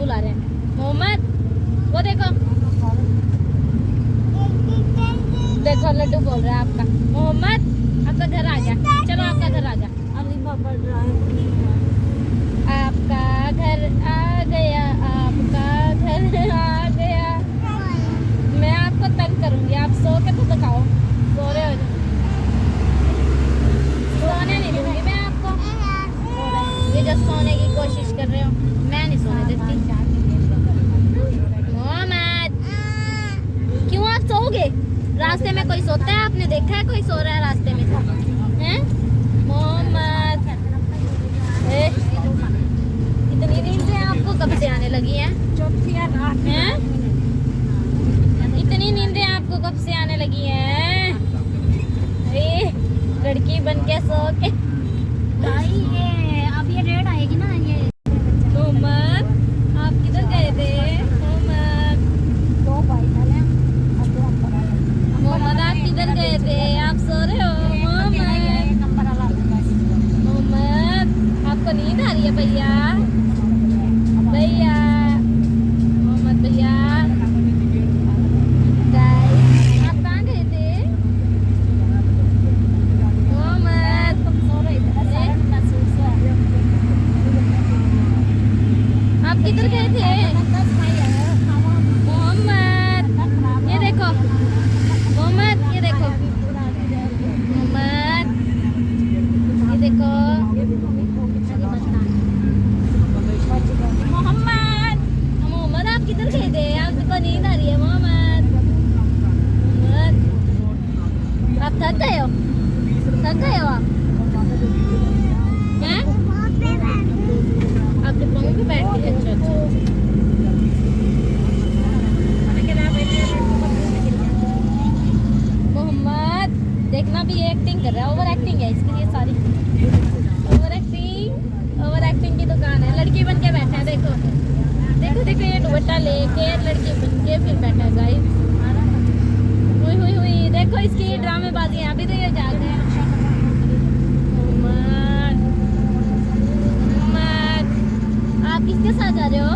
बुला रहे हैं। मोहम्मद, वो देखो देखो लड्डू बोल रहा है आपका। मोहम्मद, आपका घर आ गया, चलो आपका घर आ गया। आपका घर आ गया, आपका घर आ गया। मैं आपको तंग करूंगी, आप सो के तो दिखाओ। सो रहे हो जो, सोने नहीं दूंगी मैं आपको। ये जो सोने की कोशिश कर रहे हो, मैं नहीं सोने देती। मोहम्मद, क्यों आप सोओगे? रास्ते में कोई सोता है? आपने देखा है कोई सो रहा है रास्ते में? हैं? मोहम्मद, इतनी नींदें आपको कब से आने लगी हैं? हैं? इतनी नींदें आपको कब से आने लगी हैं? अरे लड़की बन के सो के भाई ये अब ये डेट आएगी ना ये। मोहम्मद, आप किधर गए थे? मोहम्मद, दो भाई चले अब तो हम पढ़ा मोहम्मद आप किधर गए थे? आप सो रहे हो? मोहम्मद, नंबर वाला मोहम्मद आपको नींद आ रही है? भैया भैया, मोहम्मद भैया, आप कहाँ गए थे? मोहम्मद, आप किधर गए थे? मोहम्मद, ये देखो मोहम्मद, ये देखो मोहम्मद, ये देखो मोहम्मद। मोहम्मद आप किधर गए थे? आपको नींद आ रही है? मोहम्मद, मोहम्मद आप थक गए हो? थक गए हो आप? हैं? आपके पाँव पे बैठ के? अच्छा अच्छा। मोहम्मद देखना भी एक्टिंग कर रहा है, ओवर एक्टिंग है इसके लिए सारी। ओवर एक्टिंग की दुकान है, लड़की बन के बैठा है। देखो देखो देखो, ये दुपट्टा लेके लड़की बन के फिर बैठा है गाइस। हुई हुई हुई, देखो इसकी ड्रामेबाजी। अभी तो ये जाग रहे हैं। मोहम्मद, मोहम्मद आप किसके साथ जा रहे हो?